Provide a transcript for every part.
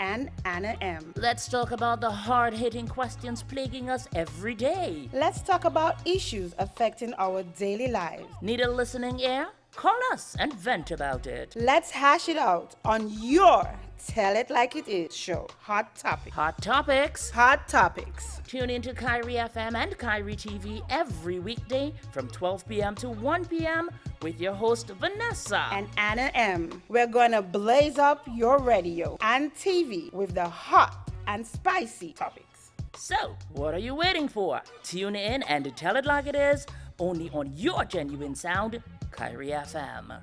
and Anna M. Let's talk about the hard-hitting questions plaguing us every day. Let's talk about issues affecting our daily lives. Need a listening ear? Call us and vent about it. Let's hash it out on your Tell It Like It Is show. Hot Topics. Hot topics. Hot Topics. Tune into Kyrie FM and Kyrie TV every weekday from 12 p.m. to 1 p.m. with your host Vanessa and Anna M. We're gonna blaze up your radio and TV with the hot and spicy topics. So, what are you waiting for? Tune in and tell it like it is, only on your genuine sound, Kyrie FM.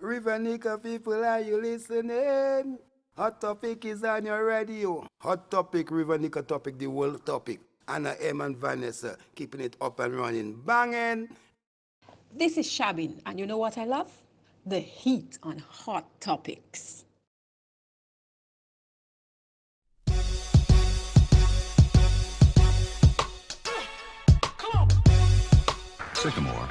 Rivernica people, are you listening? Hot Topic is on your radio. Hot Topic, Rivernica Topic, the world topic. Anna M and Vanessa keeping it up and running, banging. This is Shabin, and you know what I love? The heat on Hot Topics. Sycamore.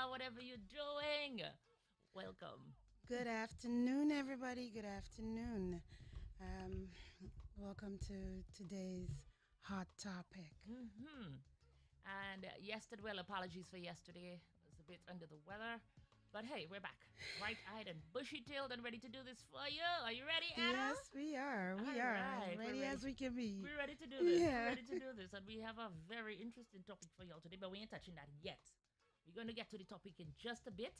Whatever you're doing. Welcome. Good afternoon, everybody. Good afternoon. Welcome to today's hot topic. And yesterday, well, apologies for yesterday. I was a bit under the weather. But hey, we're back. Bright-eyed and bushy-tailed and ready to do this for you. Are you ready, Anna? Yes, we are. We are. Right. Ready as we can be. We're ready to do this. Yeah. We're ready to do this. And we have a very interesting topic for y'all today, but we ain't touching that yet. We're going to get to the topic in just a bit.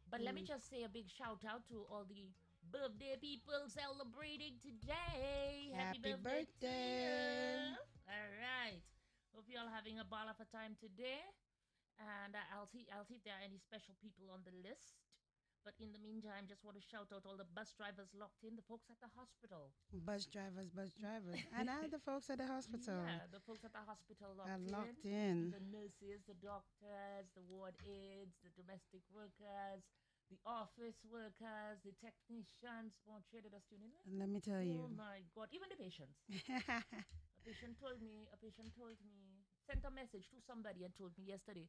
But let me just say a big shout out to all the birthday people celebrating today. Happy birthday. All right. Hope you all having a ball of a time today. And I'll see if there are any special people on the list. But in the meantime, just want to shout out all the bus drivers locked in, the folks at the hospital. Bus drivers. And the folks at the hospital. Yeah, the folks at the hospital locked in. The nurses, the doctors, the ward aides, the domestic workers, the office workers, the technicians. Let me tell you. Oh my God, even the patients. A patient told me, sent a message to somebody and told me yesterday,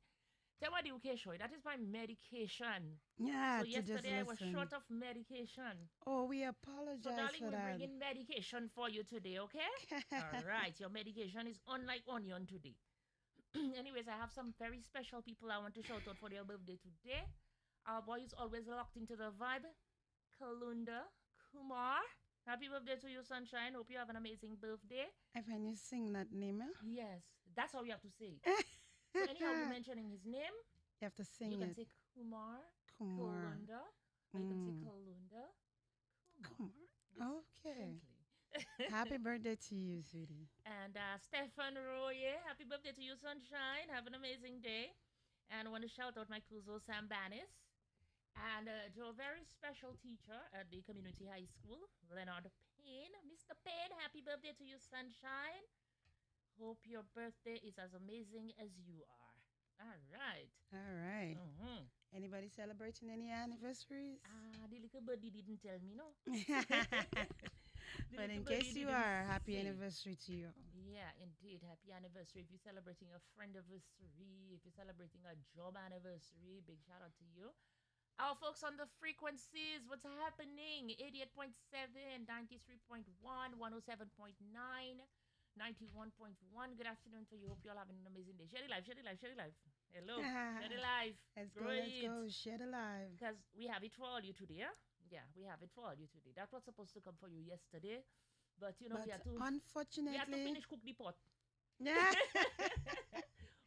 tell me the okay, that is my medication. Yeah, so yesterday I was short of medication. Oh, we apologize so darling, for that. we're bringing medication for you today, okay? All right, your medication is unlike onion today. Anyways, I have some very special people I want to shout out for their birthday today. Our boy is always locked into the vibe. Kalunda Kumar. Happy birthday to you, Sunshine. Hope you have an amazing birthday. I find you sing that name, eh? Yes, that's how you have to say it. So anyhow, you're mentioning his name. You have to sing You can it. say Kumar, Kumar. Kolunda, or you can say Mm. Kolunda. Kumar. Okay. Gently. Happy birthday to you, sweetie. And Stefan Roye, happy birthday to you, Sunshine. Have an amazing day. And I want to shout out my Kuzo Sam Banis. And to a very special teacher at the community high school, Leonard Payne. Mr. Payne, happy birthday to you, Sunshine. Hope your birthday is as amazing as you are. All right. All right. Mm-hmm. Anybody celebrating any anniversaries? The little birdie didn't tell me, no. The But little in birdie case you didn't are, happy say. anniversary to you. Yeah, indeed. Happy anniversary. If you're celebrating a friend anniversary, if you're celebrating a job anniversary, big shout out to you. Our folks on the frequencies, what's happening? 88.7, 93.1, 107.9, 91.1. Good afternoon to you. Hope you all having an amazing day. Share it live, share it live, share it live. Hello, share it live. Let's go, let's go. Share the live. Because we have it for all you today. Yeah, we have it for all you today. That was supposed to come for you yesterday. But, you know, But we had to unfortunately, finish cook the pot. yeah.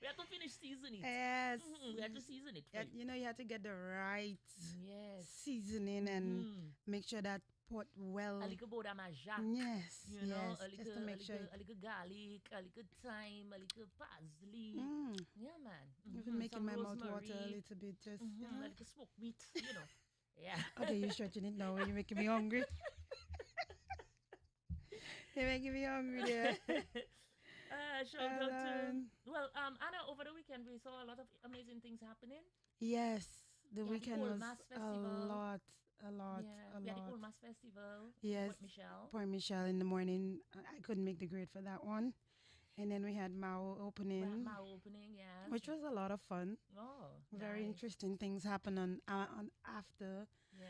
We have to finish season it. Yes. We have to season it. Yeah, you know, you have to get the right Yes. seasoning and make sure that pot well. A little boda maja. Yes, You know, yes, just to make sure. a little garlic, a little thyme, a little parsley. Mm, Yeah, man. even making Some my mouth water a rosemary. little bit. Just you A know. little smoked meat, you know. Yeah. Okay, you're stretching it now. You're making me hungry. You're making me hungry there. Shout out to Alan. Anna, over the weekend we saw a lot of amazing things happening. Yes, the Yeah, the weekend Cold was Mass a Festival. lot, Yeah, a we had the lot. Cool Mass Festival. Yes. With Michelle. Poor Michelle in the morning. I couldn't make the grade for that one. And then we had Mao opening, My opening, yeah. which was a lot of fun. Oh, Very nice. interesting things happen on after. Yeah.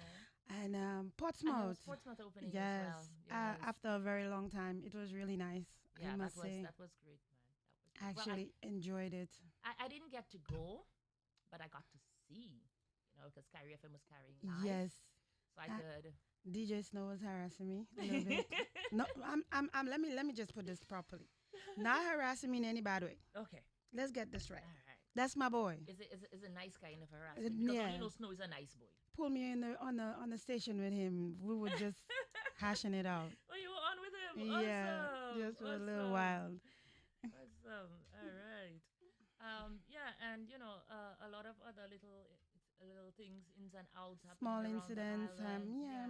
And And there was Portsmouth. Portsmouth opening Yes. as well. Yes. After a very long time, it was really nice. Yeah, I must that say, was great, man. I actually enjoyed it. I didn't get to go, but I got to see, you know, because Kyrie FM was carrying live. Yes. So I Ah. could. DJ Snow was harassing me a little bit. No, I'm. Let me just put this properly. Not harassing me in any bad way. Okay. Let's get this right. All right. That's my boy. Is a nice kind of harassment. Because yeah. you know Snow is a nice boy. Pull me in on the station with him. We were just hashing it out. Oh, you were on with him. Yeah, Awesome. just for a little while. Awesome. All right. Yeah, and you know, a lot of other little things, ins and outs, happening Small around the incidents. island. Yeah.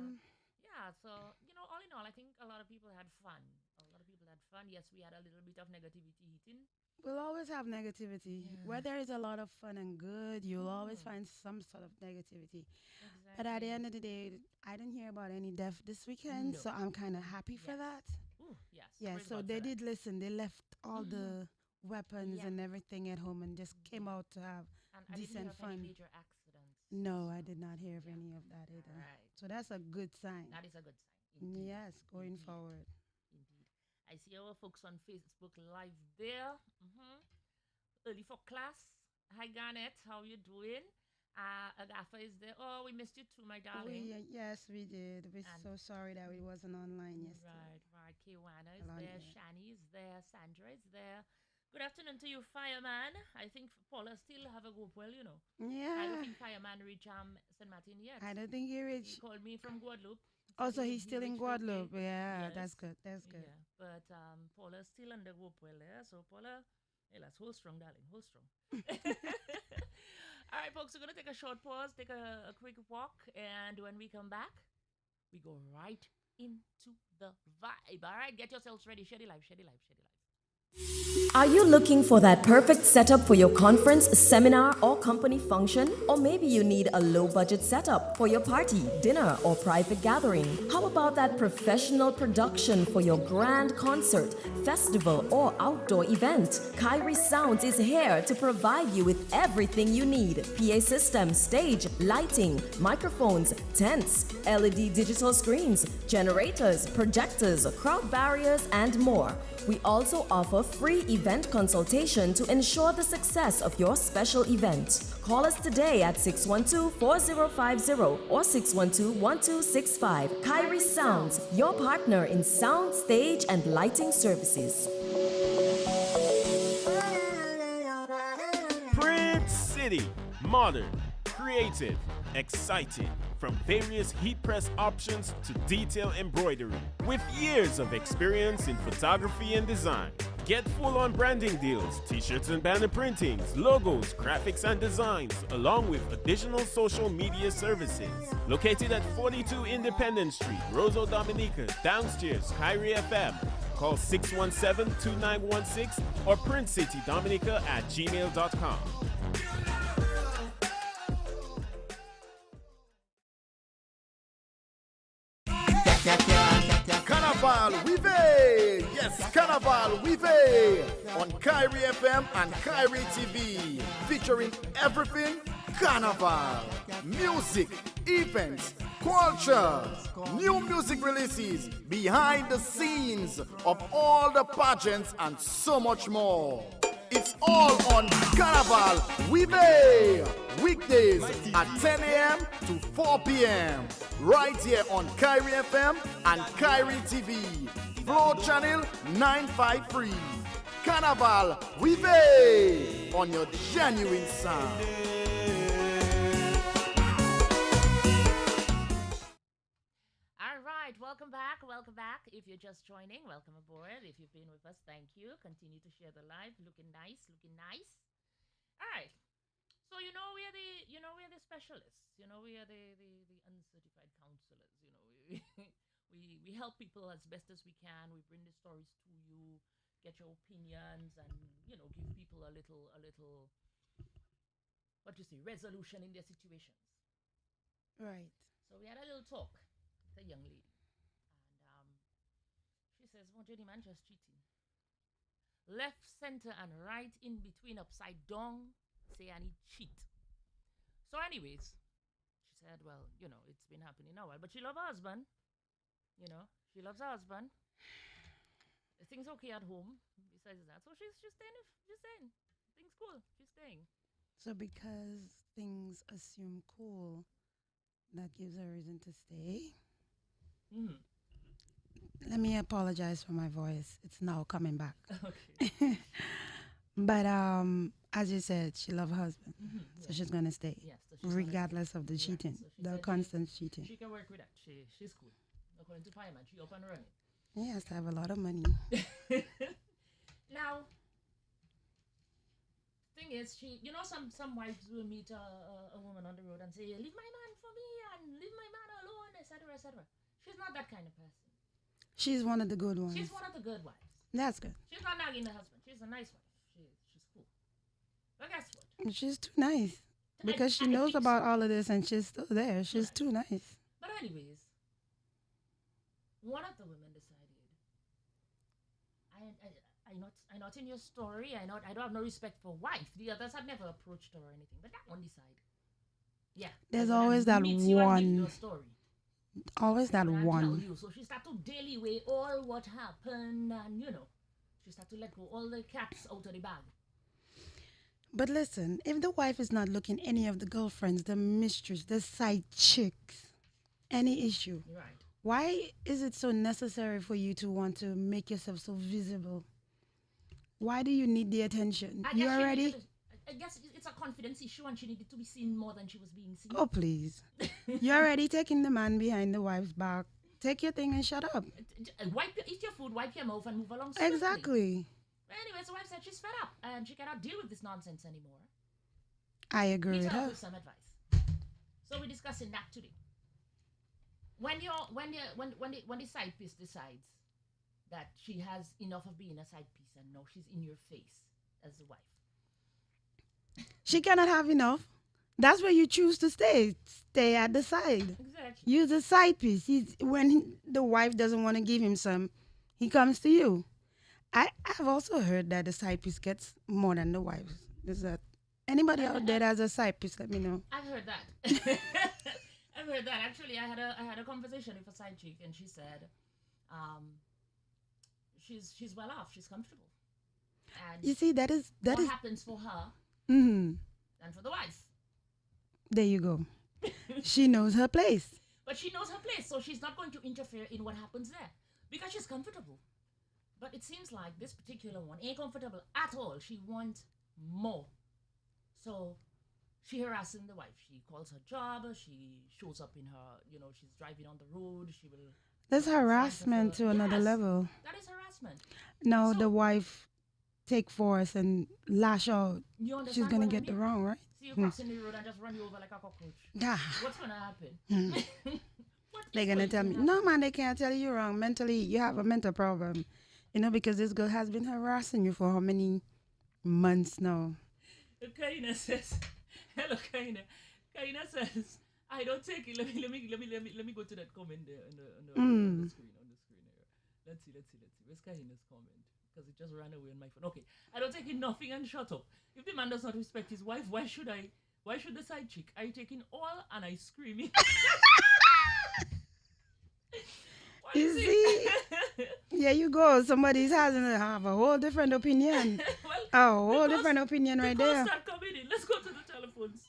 Yeah. So you know, all in all, I think a lot of people had fun. A lot of people had fun. Yes, we had a little bit of negativity hitting. We'll always have negativity. Yeah. Where there is a lot of fun and good, you'll always Mm. find some sort of negativity. Exactly. But at the end of the day, I didn't hear about any death this weekend, No. so I'm kind of happy for Yes. that. Ooh, yes. Yeah, praise so God they for that. did listen. They left all the weapons Yeah. and everything at home and just came out to have. And I didn't decent hear of any fun. major accidents. No, I did not hear of Yeah. any of that either. Right. So that's a good sign. That is a good sign. Indeed. Yes, going Indeed. forward. Indeed. I see our folks on Facebook Live there. Early for class. Hi, Garnet. How you doing? Agatha is there. Oh, we missed you too, my darling. Yes, we did. We're And- so sorry that we wasn't online yesterday. Right. Kiwana is Along there. there. Shani is there. Sandra is there. Good afternoon to you, Fireman. I think Paula still have a group, well, you know. I Yeah, don't think Fireman reached St. Martin yet. I don't think he He reached. called me from Guadeloupe. Also, Said he's he still in reached okay. Guadeloupe. Yeah, that's Yes. good. That's good. Yeah, but Paula's still on the rope well there. So Paula, hey, let's hold strong, darling, hold strong. All right, folks, we're gonna take a short pause, take a quick walk, and when we come back, we go right into the vibe. All right, get yourselves ready. Shady life, shady life, shady life. Are you looking for that perfect setup for your conference, seminar, or company function? Or maybe you need a low budget setup for your party, dinner, or private gathering? How about that professional production for your grand concert, festival, or outdoor event? Kyrie Sounds is here to provide you with everything you need: PA system, stage, lighting, microphones, tents, LED digital screens, generators, projectors, crowd barriers, and more. We also offer a free event consultation to ensure the success of your special event. Call us today at 612-4050 or 612-1265. Kyrie Sounds, your partner in sound, stage, and lighting services. Prince City. Modern, creative, exciting. From various heat press options to detail embroidery. With years of experience in photography and design. Get full-on branding deals, t-shirts and banner printings, logos, graphics and designs, along with additional social media services. Located at 42 Independence Street, Roseau Dominica, downstairs, Kyrie FM. Call 617-2916 or printcitydominica@gmail.com. Carnival Vive! Yes, Carnival Vive! On Kyrie FM and Kyrie TV. Featuring everything Carnival. Music, events, culture, new music releases, behind the scenes of all the pageants and so much more. It's all on Carnival Vive! Weekdays at 10 a.m. to 4 p.m. Right here on Kyrie FM and Kyrie TV. Flow Channel 953. Carnival Vive! On your genuine sound. Welcome back, welcome back. If you're just joining, welcome aboard. If you've been with us, thank you. Continue to share the live. Looking nice, looking nice. All right. So we're the specialists. We are the uncertified counselors. We help people as best as we can. We bring the stories to you, get your opinions, and give people a little resolution in their situations. Right. So we had a little talk with a young lady. She says, Jenny man just cheating. Left, center, and right in between, upside down, say I need cheat. So anyways, she said, well, it's been happening now, but she loves her husband. She loves her husband. Things okay at home, besides that. So she's staying. Things cool. She's staying. So because things assume cool, that gives her reason to stay? Mm-hmm. Let me apologize for my voice. It's now coming back. Okay. But as you said, she loves her husband, so she's gonna stay, Yes, so regardless of the cheating, so she the said constant cheating. She can work with that. She's cool. According to fireman, she up and running. He has to have a lot of money. Now, thing is, some wives will meet a woman on the road and say, "Leave my man for me," and "Leave my man alone," etc., etc. She's not that kind of person. She's one of the good ones. She's one of the good wives. That's good. She's not nagging the husband. She's a nice wife. She's cool. But guess what? She's too nice because she knows about all of this and she's still there. She's too nice. But anyways, one of the women decided, I not in your story. I don't have no respect for wife. The others had never approached her or anything. But that one decided. Yeah. There's always that one. Always that one. So she started to daily weigh all what happened, and she started to let go all the cats out of the bag. But listen, if the wife is not looking any of the girlfriends, the mistress, the side chicks, any issue, right? Why is it so necessary for you to want to make yourself so visible? Why do you need the attention? You already? I guess it's a confidence issue, and she needed to be seen more than she was being seen. Oh, please. You're already taking the man behind the wife's back. Take your thing and shut up. Eat your food, wipe your mouth, and move along swiftly. Exactly. But anyways, the wife said she's fed up, and she cannot deal with this nonsense anymore. I agree with her. With some advice. So we're discussing that today. When the side piece decides that she has enough of being a side piece, and now she's in your face as the wife. She cannot have enough. That's where you choose to stay. Stay at the side. Exactly. Use a side piece. When the wife doesn't want to give him some, he comes to you. I've also heard that the side piece gets more than the wife. Is that anybody out there that has a side piece? Let me know. I've heard that. I've heard that. Actually, I had a conversation with a side chick, and she said, she's well off. She's comfortable. And You see, that is what happens for her mhm. and for the wife. There you go. She knows her place. But she knows her place, so she's not going to interfere in what happens there because she's comfortable. But it seems like this particular one ain't comfortable at all. She wants more. So she harassing the wife. She calls her job. She shows up in her, she's driving on the road. She will. That's harassment to another Yes, level. That is harassment. Now So- the wife take force and lash out. You understand She's gonna what I get the mean? wrong, right? See you crossing the road and just run you over like a cockroach. Yeah. What's gonna happen? What They're is gonna going tell to me, happen? no man, they can't tell you wrong. Mentally, you have a mental problem. Because this girl has been harassing you for how many months now? Kaina says, "Hello, Kaina." Kaina says, "I don't take it." Let me go to that comment there on the screen. Here. Let's see. Where's Kaina's comment? Because it just ran away on my phone. Okay, I don't take it nothing and shut up. If the man does not respect his wife, why should I? Why should the side chick? I taking all and I screaming. What You is it? see? There you go. Somebody's having to have a whole different opinion. Well, A whole because- different opinion right because there. start coming in. Let's go to the telephones.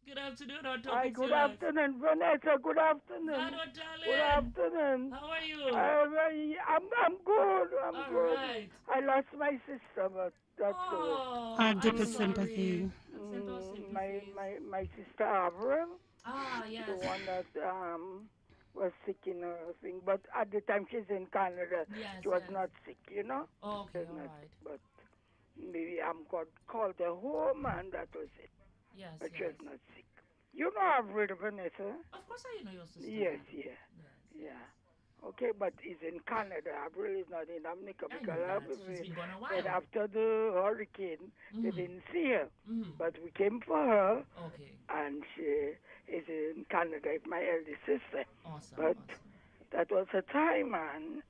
Good afternoon, our Hi, topics good are live. afternoon, Vanessa. Good afternoon. Hello, Good darling. afternoon. How are you? I'm good. I'm All good. right. I lost my sister, but that's good. Oh, Our I'm deepest sorry. sympathy. Accept our sympathies. My sister Avril, Yes. the one that was sick in her thing, but at the time she's in Canada, Yes, she was yes. not sick, Okay, She's all not right. sick, but maybe I'm called her home, and that was it. Yes, But she yes. was not sick. You know Avril, Vanessa? Of course I know your sister. Yes, Yes. yeah. Okay, but he's in Canada. Avril is not in Dominica I because know that. Avril She's been gone a said while. after the hurricane, they Mhm. didn't see her. Mhm. But we came for her, Okay. and she is in Canada with my eldest sister. Awesome. But awesome. that was her time, and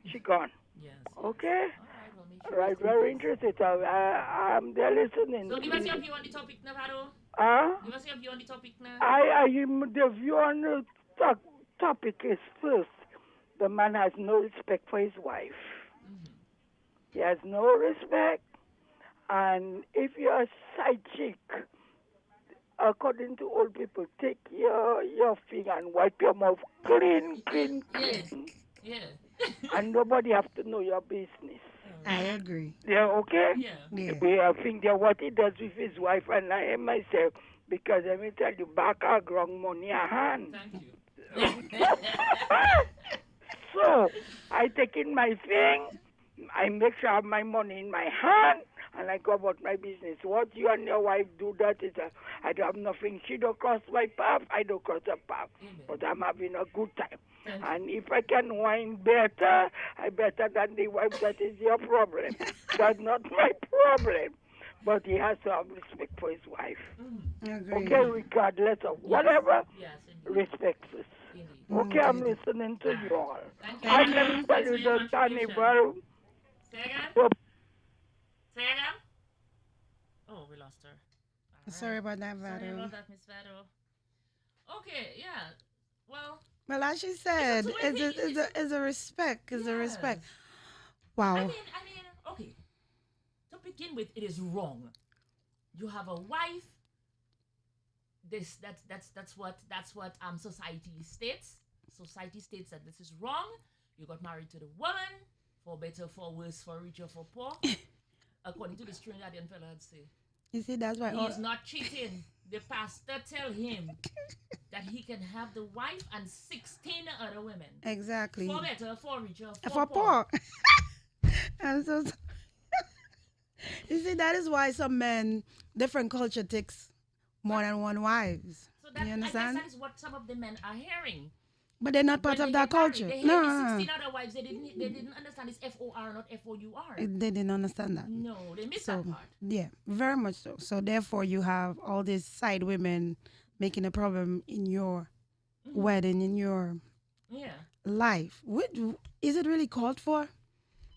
she gone. Yes. Okay? All right. Well, make sure Right, it's very complete. interested. I'm there listening. So give us your view on the topic, Navarro. Huh? Give us your view on the topic now. The view on the topic is first, the man has no respect for his wife. He has no respect, and if you're a side chick, according to old people, take your finger and wipe your mouth clean, Yeah. and nobody have to know your business. I agree. Yeah, okay? Yeah. Yeah. We are thinking what he does with his wife and I am myself, because let me tell you, back our ground money a hand. Thank you. So, I take in my thing, I make sure I have my money in my hand, and I go about my business. What you and your wife do, that is, I don't have nothing. She don't cross my path, I don't cross her path. Amen. But I'm having a good time. Thank you. And if I can whine better, I better than the wife. That is your problem. That's not my problem. But he has to have respect for his wife. Agree. Okay, regardless of whatever, Yes, indeed. respect us. Indeed. Okay, I'm listening to you all. Thank you. And let me tell Thanks you for your the contribution. carnival. Say again? So, Say again? Oh, we lost her. All right. Sorry about that, Sorry Vado. about that, Miss Vado. Okay, yeah. Well, Well, as she said, it's a respect. It's a respect. Wow. I mean, okay. To begin with, it is wrong. You have a wife. That's what society states. Society states that this is wrong. You got married to the woman, for better, for worse, for richer, for poor. According to this Trinidadian fella, I'd say. You see, that's why. He's not cheating. The pastor tell him that he can have the wife and 16 other women. Exactly. For better, for richer, For poor. I'm so sorry. You see, that is why some men, different culture takes more than one wives. So that, You I understand? guess that is what some of the men are hearing. But they're not part When of they that get married, culture. They No, hear no, the no. 16 other wives. They didn't understand it's F-O-R, not F-O-U-R. They didn't understand that. No, they missed So, that part. yeah, very much so. So, therefore, you have all these side women making a problem in your wedding, in your Yeah. life. Is it really called for?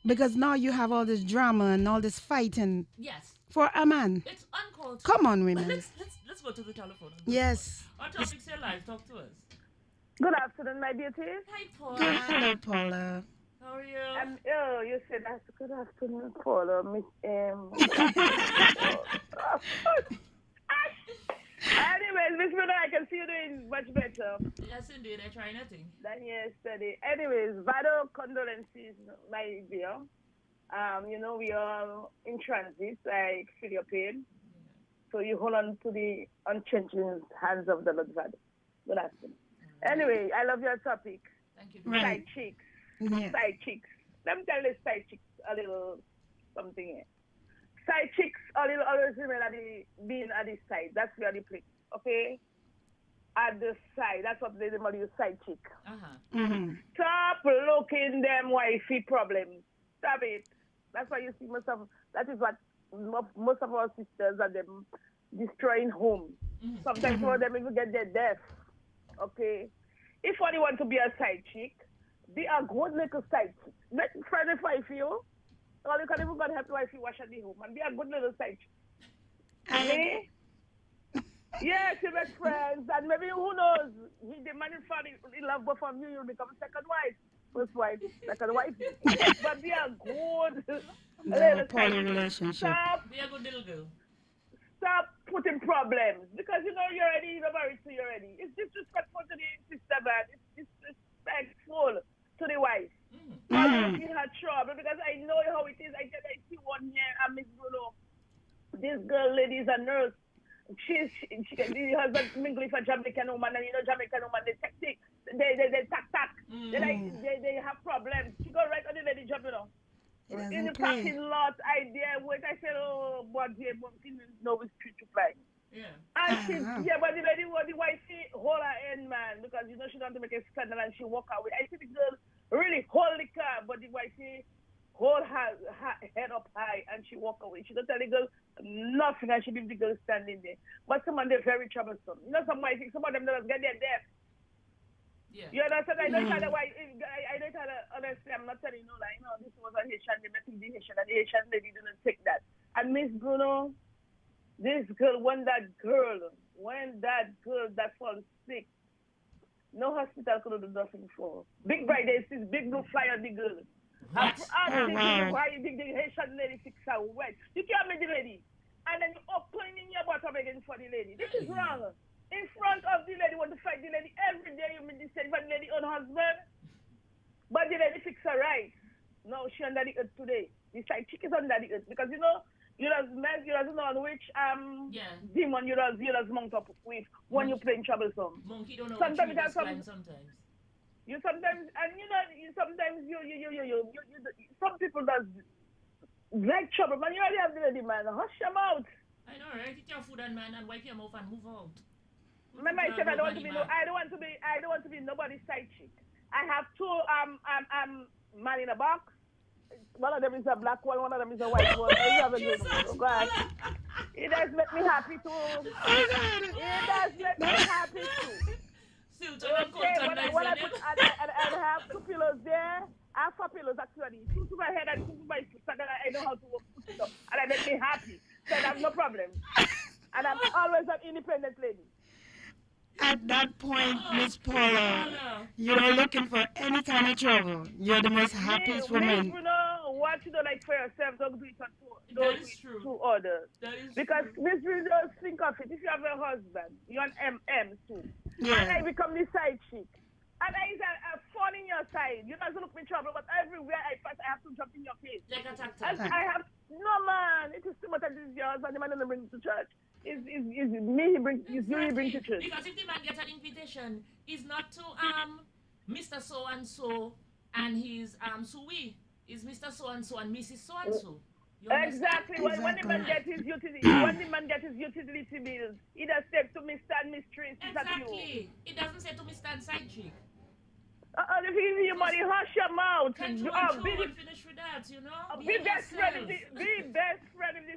Because now you have all this drama and all this fighting Yes. for a man. It's uncalled. Come on, But women. let's go to the telephone. Yes. Our topics are live. Talk to us. Good afternoon, my beauties. Hi, Paul. Hello, Paula. How are you? Oh, you said that's good afternoon, Paula. Miss Anyways, Miss Bruna, I can see you doing much better Yes, indeed. I try nothing. than yesterday. Anyways, vital condolences, my dear. We are in transit. I feel your pain. So you hold on to the unchanging hands of the Lord God. Good afternoon. Anyway, I love your topic. Thank you. Right. Side chicks. Yeah. Side chicks. Let me tell the side chicks a little something here. Side chicks a little always remain at being at the side. That's where the place. Okay? At the side. That's what they call you side chick. Mm-hmm. Stop looking them wifey problems. Stop it. That's why you see that is what most of our sisters are them destroying homes. Sometimes some of them even get their death. Okay? If one want to be a side chick, be a good little side chick. Make friendly wife you. Or you can even go and help the wife you wash at the home and be a good little side chick. Okay? Yes, you make friends, and maybe who knows, he demanded for the love, but from you'll become second wife. First wife, second wife. But be a good little Poly relationship. Be a good little girl. Stop putting problems, because you're already married to you already. It's disrespectful to the sister, man. It's disrespectful to the wife. I'm in her trouble, because I know how it is. I see one here, and Miss Bruno. This girl, lady, is a nurse. The husband mingling for Jamaican woman, and Jamaican woman, they tack. They have problems. She go right on the lady job, in the parking lot, I said, oh, but they know it's street to fly. Yeah. And but the lady, the wife, she hold her end, man, because she don't want to make a scandal, and she walk away. I see the girl really hold the car, but the wife, she hold her head up high, and she walk away. She don't tell the girl nothing, and she leave the girl standing there. But some of them very troublesome. Some wife, some of them don't get their death. Yeah. You understand? I don't tell her why. I don't tell her, honestly, I'm not telling you, like, this was a Haitian, they met the Haitian, and the Haitian lady didn't take that. And Miss Bruno, this girl, when that girl that falls sick, no hospital could do nothing for her. Big bright, they see big blue fly on the girl. I'm asking you why you think the Haitian lady fix her wet. You can't make the lady. And then you opening your bottom again for the lady. This is wrong. In front of the lady, want to fight the lady every day. You mean the same for the lady own husband, but the lady fix her right. No, she under the earth today. The side chick is under the earth because you doesn't know on which demon you does mount up with when you playing troublesome. Monkey don't know sometimes what sometimes. You sometimes some people does like trouble, man. You already have the lady, man. Hush your mouth. I know, right? Eat your food and wipe your mouth and move out. Remember, I said I don't want to be nobody's side chick. I have two man in a box. One of them is a black one of them is a white one. It does make me happy too. It does make me happy too. I have two pillows there. I have 4 pillows actually. 2 to my head and 2 to my feet. So that I know how to put it up. And that makes me happy. So I have no problem. And I'm always an independent lady. At that point, Miss Paula, you're not looking for any kind of trouble. You're the most happiest woman. What you don't like for yourself, don't do it to others. Because Miss Bruno, just think of it. If you have a husband, you're an MM too. Yeah. And I become the side chick. And I is a phone in your side. You don't look me trouble, but everywhere I pass, I have to jump in your face. Like a tactic. No, man. It is too much. This is your husband. The man doesn't bring to church. It's me. He brings to church. Because if the man gets an invitation, it's not to Mr. So and so and his Sui. It's Mr. So and so and Mrs. So and so. Exactly. When the man gets his utility, bills, he does say to Mr. and Mistress. Exactly. It doesn't say to Mr. and side chick. If you give you money, hush your mouth. Finish with that, Be best friend of the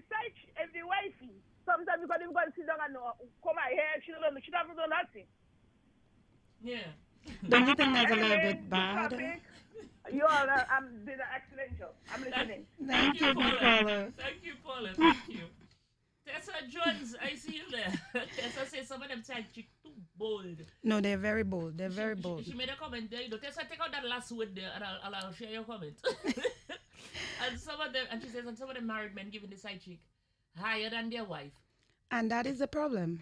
side chick, of the wifey. Sometimes you can even go and sit down and come out here. She doesn't know nothing. Yeah. Don't you think that's a little bit bad? You all did an excellent job. I'm listening. Thank you, Paula. Thank you, Paula. Thank you. Tessa Jones, I see you there. Tessa says some of them side chick too Bold. No, they're very bold. They're very bold. She made a comment there. Tessa, take out that last word there, and I'll share your comment. And some of them, and she says, and some of the married men giving the side chick higher than their wife. And that is the problem,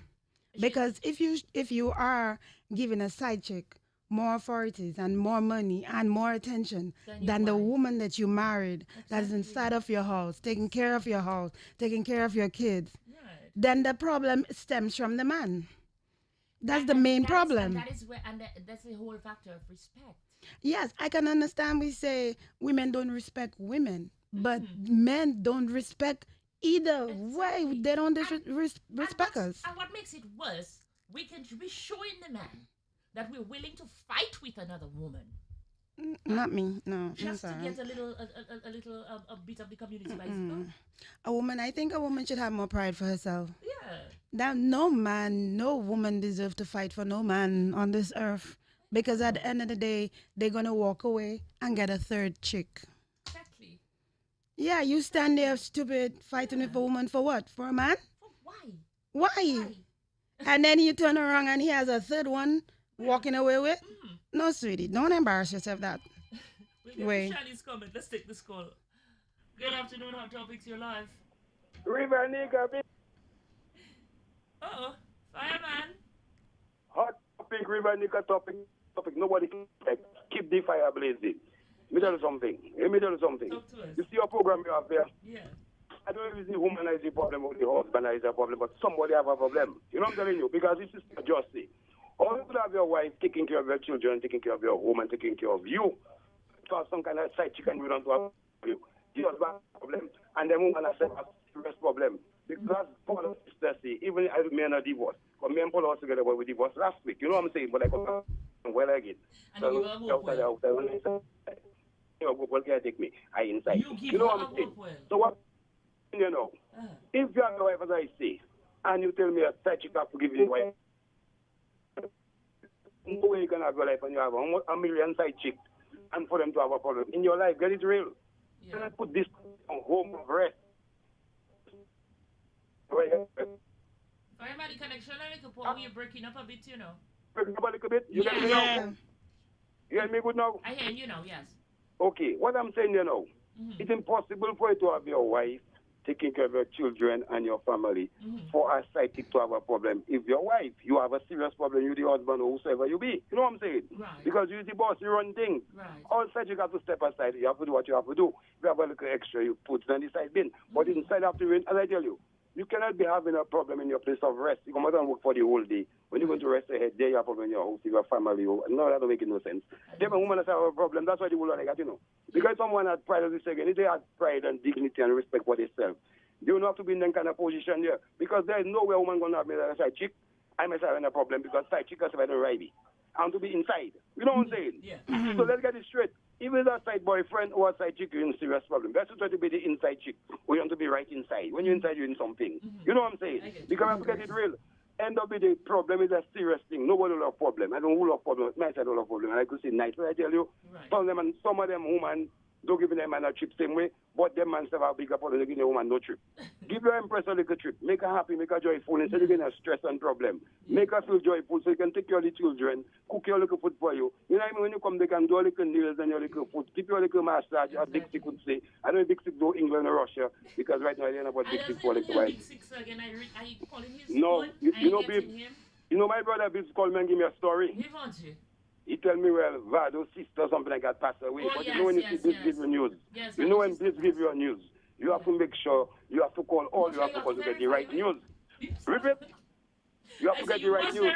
because if you are giving a side chick more authorities and more money and more attention than the woman that you married, that is inside of your house, taking care of your house, taking care of your kids, then the problem stems from the man. That's the main problem. That's the whole factor of respect. Yes, I can understand we say women don't respect women, but men don't respect either way. They don't respect us. And what makes it worse, we can be showing the man that we're willing to fight with another woman. Not me, no. Just to get a little bit of the community bicycle. I think a woman should have more pride for herself. Yeah. That no man, no woman deserve to fight for no man on this earth. Because at the end of the day, they're going to walk away and get a third chick. Exactly. Yeah, you stand there stupid fighting with a woman for what? For a man? Why? And then you turn around and he has a third one walking away with? No, sweetie, don't embarrass yourself that way. Shani's comment. Let's take this call. Good afternoon, Hot Topics, you're live. River nigga, Uh-oh, fireman. Hot topic, river nigga topic. Nobody can keep the fire blazing. Let me tell you something. Talk to us. You see your program you have there? Yeah. I don't know if the woman is the problem or the husband is the problem, but somebody have a problem. You know what I'm telling you? Because this is justice. Or you could have your wife taking care of your children, taking care of your home, and taking care of you. So some kind of side chicken you don't have you. The husband has a problem, and the woman has a serious problem. Because Paul and sister say, even if me and a divorce, because me and Paul was together, but we divorced last week. You know what I'm saying? But I come well again. And so, well can take me? I inside. You know what I'm saying? So what you know? If you have your wife, as I say, and you tell me a side chick have to give you a wife, no way you can have your life and you have a million side chicks and for them to have a problem in your life. Get it real. You cannot put this on home of rest. Fireman, the connection you're breaking up a bit, you know. Breaking up a little bit? You hear me now? You hear me good now? I hear you now, yes. Okay, what I'm saying you know, it's impossible for you to have your wife taking care of your children and your family for a side chick to have a problem. If your wife, you have a serious problem, you the husband or whoever you be. You know what I'm saying? Right. Because you're the boss, you run things. Right. All side you have to step aside. You have to do what you have to do. If you have a little extra, you put it on the side bin. But inside after you, as I tell you, you cannot be having a problem in your place of rest. You come out and work for the whole day. When you're going to rest ahead, there you have a problem in your house, in your family. No, that don't make no sense. Then a woman has a problem. That's why the whole lot got, you know. Because someone had pride, as you say again, if they had pride and dignity and respect for themselves, they don't have to be in that kind of position there. Because there is no way a woman going to have me as a side chick. I must have a problem because side chick has a right. I want to be inside. You know what I'm saying? Yeah. So let's get it straight. If it's a side boyfriend or a side chick, you're in a serious problem. That's try to be the inside chick. We want to be right inside. When you're inside, you're in something. You know what I'm saying? Because I have to get it real. End up with the problem is a serious thing. Nobody will have problem. I don't will have problem. My side will have problem. And I could say nice, but I tell you, some of them women don't give them man a trip same way, but them man have a bigger problem. They give the woman no trip. Give your empress a little trip. Make her happy, make her joyful instead of getting a stress and problem. Make her feel joyful so you can take care of the children, cook your little food for you. You know what I mean? When you come, they can do a little nails and your little food. Keep your little massage, as Big Six would say. I know Big Six do England or Russia because right now I don't know about Big Six for a little while. Big Six again. I call him his no, phone. you know, babe, you know my brother Bill called me and give me a story. He wants you. He tell me, well, Vado's sister or something like that passed away. But you know when you give you news, you know when Blitz give you news, you have to make sure you have to call all you have to call to get the right news. Repeat. You have to get the right news.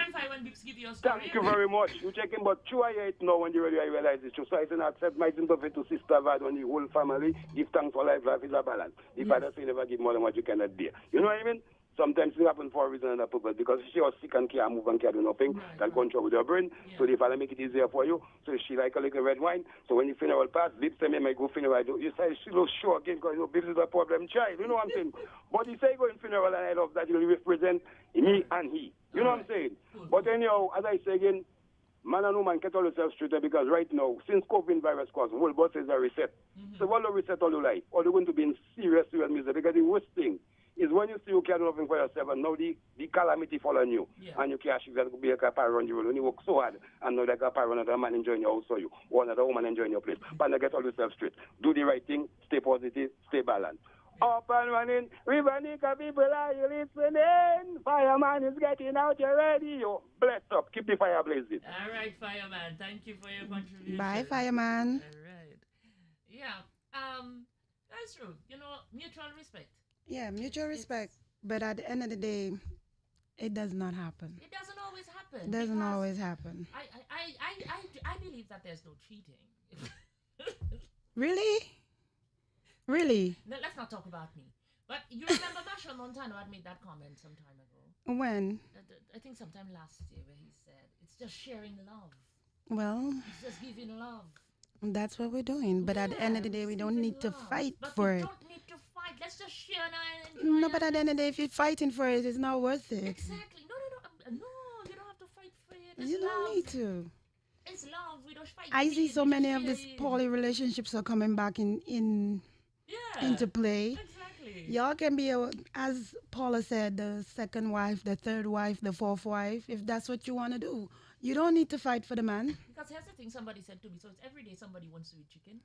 Thank you very much. You checking, but true I hear it now when you realize it. So I say accept my sympathy to Sister Vado and the whole family. Give thanks for life. Life is a balance. The Father say never give more than what you cannot bear. You know what I mean? Sometimes it happens for a reason and a purpose because she was sick and can't move and can't do nothing, can't control with her brain. So the Father make it easier for you. So she like a little red wine. So when the funeral pass, lips say me might go funeral. You say she looks sure again because you know, this is a problem child. You know what I'm saying? But he say going funeral and I love that you represent me and he. You know what I'm saying? But anyhow, as I say again, man and woman get all yourself straight because right now, since COVID virus caused, whole buses are reset. So all the reset all your life, or they're going to be in serious misery because the worst thing is when you see you can do nothing for yourself, and now the calamity following you, and you can't be a car around you. When you work so hard, and now the car around another man enjoying your house for you, or another woman enjoying your place. But now get all yourself straight. Do the right thing, stay positive, stay balanced. Up and running, River Nika people, are you listening? Fireman is getting out your radio. Bless up, keep the fire blazing. All right, Fireman, thank you for your contribution. Bye, Fireman. All right. Yeah, that's true. You know, mutual respect. Yeah, mutual respect. But at the end of the day, it does not happen. It doesn't always happen. It doesn't because always happen. I believe that there's no cheating. Really? Really? No, let's not talk about me. But you remember Marshall Montano had made that comment some time ago. When? I think sometime last year, where he said, it's just sharing love. Well, It's just giving love. that's what we're doing. But at the end of the day, we don't need to fight for it. Don't need to fight. Let's just share and enjoy. No, but at the end of the day, if you're fighting for it, it's not worth it. Exactly. No, you don't have to fight for it. It's You love. don't need to. It's love. We don't fight. I for see it. so We many just of these share it. poly relationships are coming back into play. Exactly. Y'all can be, as Paula said, the second wife, the third wife, the fourth wife, if that's what you want to do. You don't need to fight for the man. Because here's the thing somebody said to me. So it's every day somebody wants to eat chicken.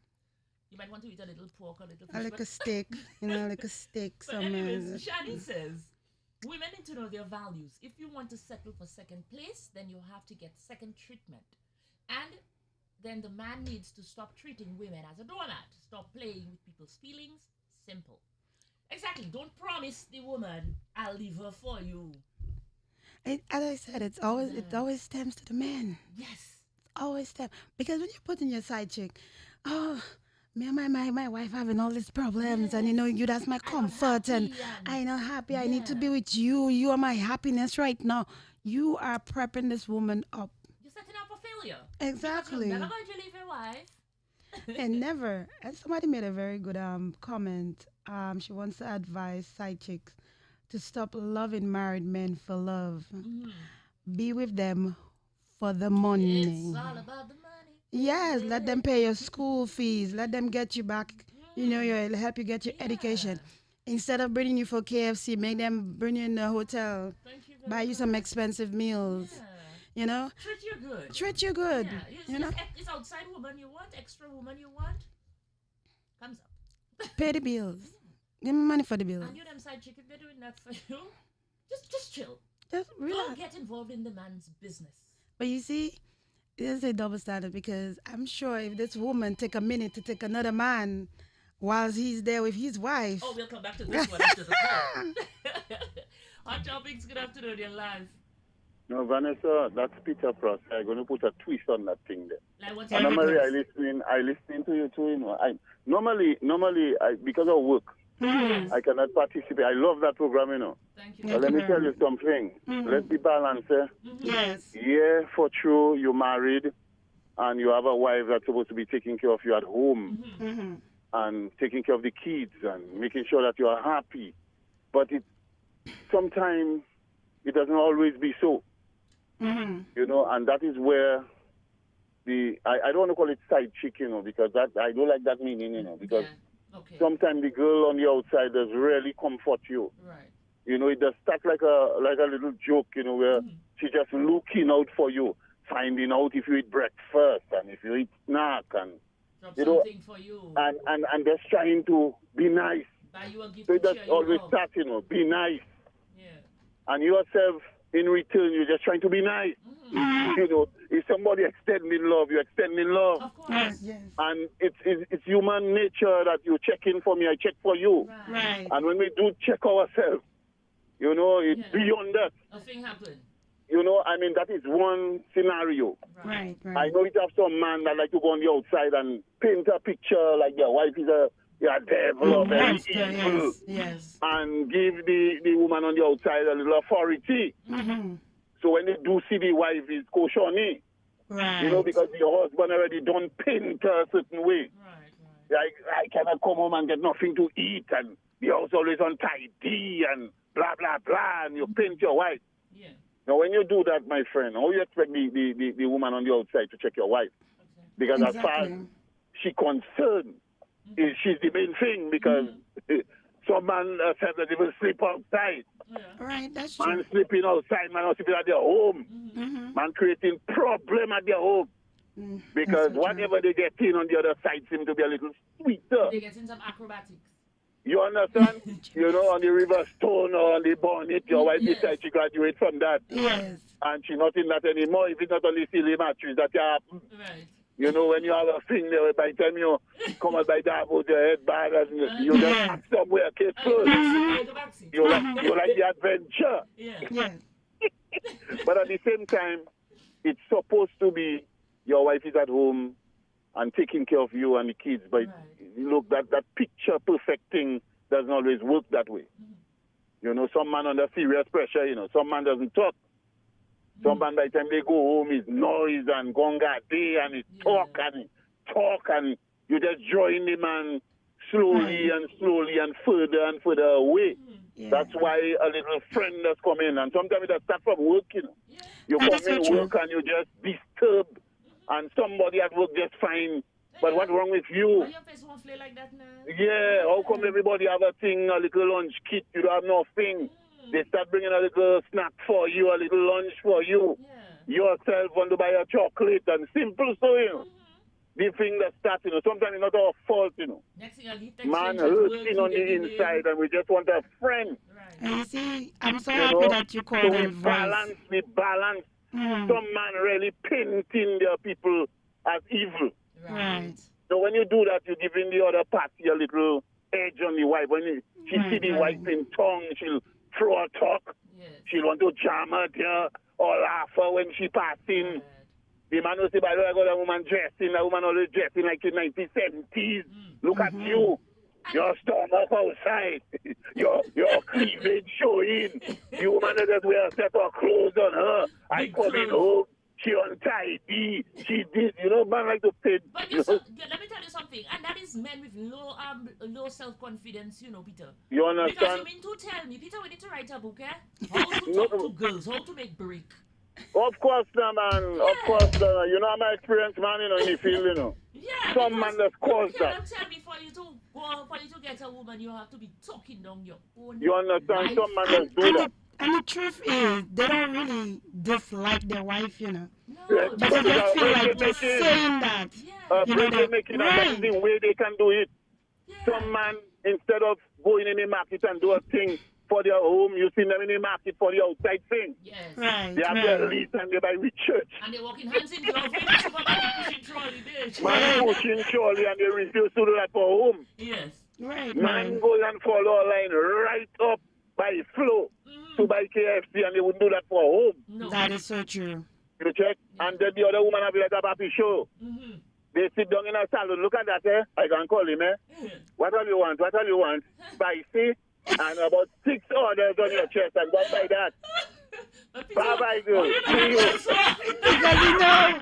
You might want to eat a little pork, a little fish. Like a steak, like a steak. But anyways, Shani says, women need to know their values. If you want to settle for second place, then you have to get second treatment. And then the man needs to stop treating women as a doormat. Stop playing with people's feelings. Simple. Exactly. Don't promise the woman, I'll leave her for you. As I said, it always stems to the man. Yes. It's always stems. Because when you put in your side chick, oh, me and my wife having all these problems, and that's my comfort, and I'm not happy. I need to be with you. You are my happiness right now. You are prepping this woman up. You're setting up a failure. Exactly. You're never going to leave your wife. And never. And somebody made a very good comment. She wants to advise side chicks to stop loving married men for love. Be with them for the money. It's all about the money. Yes, let them pay your school fees. Let them get you back. Help you get your education. Instead of bringing you for KFC, make them bring you in the hotel, buy you some expensive meals. Treat you good. Treat you good. Yeah. It's outside woman you want, extra woman you want. Comes up. Pay the bills. Give me money for the bills. And you them side chick, if they're doing that for you, just chill. Just relax. Don't get involved in the man's business. But you see, there's a double standard, because I'm sure if this woman take a minute to take another man while he's there with his wife. Oh, we'll come back to this one after the call. Hot Topics, good afternoon, you're live. No, Vanessa, that's Peter Pross. I'm going to put a twist on that thing there. Like what's Anna Marie, I listening to you too. Normally, because of work, I cannot participate. I love that program, Thank you. But let me tell you something. Let's be balanced. Yes. Yeah, for true, you're married and you have a wife that's supposed to be taking care of you at home and taking care of the kids and making sure that you are happy. But sometimes it doesn't always be so. And that is where I don't want to call it side chick, because that I don't like that meaning, because sometimes the girl on the outside does really comfort you. Right. It does start like a little joke, where she's just looking out for you, finding out if you eat breakfast and if you eat snack and drop something for you. And just trying to be nice. Buy you a gift. So that's always start, be nice. Yeah. And yourself, in return, you're just trying to be nice. If somebody extending love, you're extending love. Of course. Yes. And it's human nature that you check in for me, I check for you. Right. And when we do check ourselves, it's beyond that. Nothing happened. That is one scenario. Right. I know it have some man that like to go on the outside and paint a picture like their wife is a devil or very evil. Yes. And give the woman on the outside a little authority. So when they do see the wife is cautioning, because the husband already don't paint a certain way. Right. I cannot come home and get nothing to eat, and the house always untidy and blah blah blah, and you paint your wife. Yeah. Now when you do that, my friend, how you expect the woman on the outside to check your wife? Because as far as she's concerned, she's the main thing, because Some man said that they will sleep outside. Right, that's true. Man sleeping outside, man not sleeping at their home. Man creating problem at their home. Because whatever they get in on the other side seems to be a little sweeter. They get in some acrobatics. You understand? You know, on the River Stone or on the Bonnet, your wife decides she graduate from that. Yes. And she's not in that anymore. If it's not only silly matches that happen. Right. You know, when you have a thing there, by the time you come out by that with your head bad and you just have somewhere, case closed. You like the adventure. Yeah. But at the same time, it's supposed to be your wife is at home and taking care of you and the kids. But look, that picture perfect thing doesn't always work that way. You know, some man under serious pressure, you know, some man doesn't talk. Some man by the time they go home is noise and gonga day and he talk and you just join the man slowly and further away. That's why a little friend does come in and sometimes it does start from work, you know. You come in work and you just disturb and somebody at work just fine. But what's wrong with you? Your face won't play like that now. Yeah, how come everybody have a thing, a little lunch kit, you don't have nothing? They start bringing a little snack for you, a little lunch for you. Yourself want to buy a chocolate and simple so, you know. The thing that starts, you know, sometimes it's not our fault, you know. Next thing Man hurting on the inside and we just want a friend. And you see, I'm so happy that you called them voice. We balance. Some man really painting their people as evil. Right. So when you do that, you're giving the other party a little edge on the wife. When she see the wife in tongue, she'll throw a talk. She'll want to jam her there or laugh her when she passing. The man will say, by the way, I got a woman dressing, a woman always dressing like in 1970s. Look at you. Your stomach outside. Your cleavage showing. You woman that just wear a set of clothes on her. I come in home. She untidy. She did. You know, man like to pay. But you let me tell you something. And that is men with low self-confidence, you know, Peter. You understand? Because you mean to tell me, Peter, we need to write a book, eh? How to talk to girls, how to make brick. Of course, man. Of course, you know, I'm an experienced man, you know, in the field, you know. Some man that's caused that. You tell me for you to get a woman, you have to be talking down your own. You understand? Some man that's do that. And the truth is, they don't really dislike their wife, you know. No, but they just feel like they're saying that. You know, that is the way they can do it. Some man, instead of going in the market and do a thing for their home, you see them in the market for the outside thing. Yes. Right. They have their lease and they buy with church. And they walking hands in glove with pushing trolley, bitch. Man pushing trolley and they refuse to do that for home. Yes. Right. Man goes and follow a line right up by flow to buy KFC and they wouldn't do that for home. No. That is so true. You check? And then the other woman have like a happy show. They sit down in a salon. Look at that, eh? I can call him, eh? What all you want? What all you want? Spicy? And about 6 orders on your chest and go by that. Bye-bye, girl. See you. Because you know,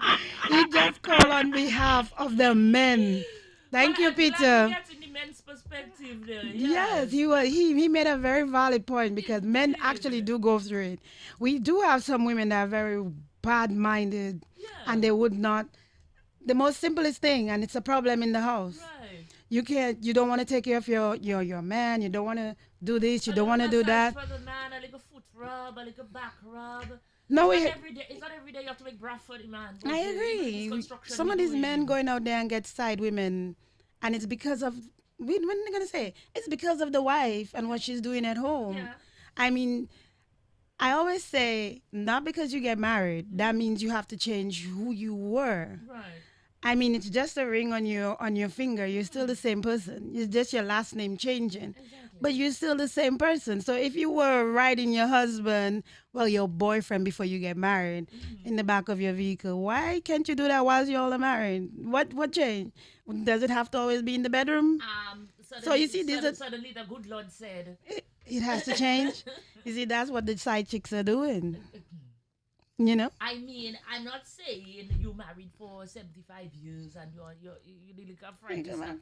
he just called on behalf of the men. Thank you, Peter. That's in the men's perspective there. Yes, he made a very valid point because men actually do go through it. We do have some women that are very bad-minded and they would not. The most simplest thing, and it's a problem in the house. Right. You don't want to take care of your man. You don't want to do this. You don't want to do that. For the man, a little foot rub, a little back rub. No, it's not every day you have to make breath for the man. I agree. Some of these men going out there and get side women, and it's because of what are they gonna say? It's because of the wife and what she's doing at home. Yeah. I mean, I always say not because you get married that means you have to change who you were. Right. I mean, it's just a ring on your finger. You're still the same person. It's just your last name changing. Exactly. But you're still the same person. So if you were riding your husband, well, your boyfriend before you get married, in the back of your vehicle, why can't you do that while you all are married? What changed? Does it have to always be in the bedroom? So you see, suddenly the good Lord said it has to change. You see, that's what the side chicks are doing. You know? I mean, I'm not saying you married for 75 years and you're like a friend and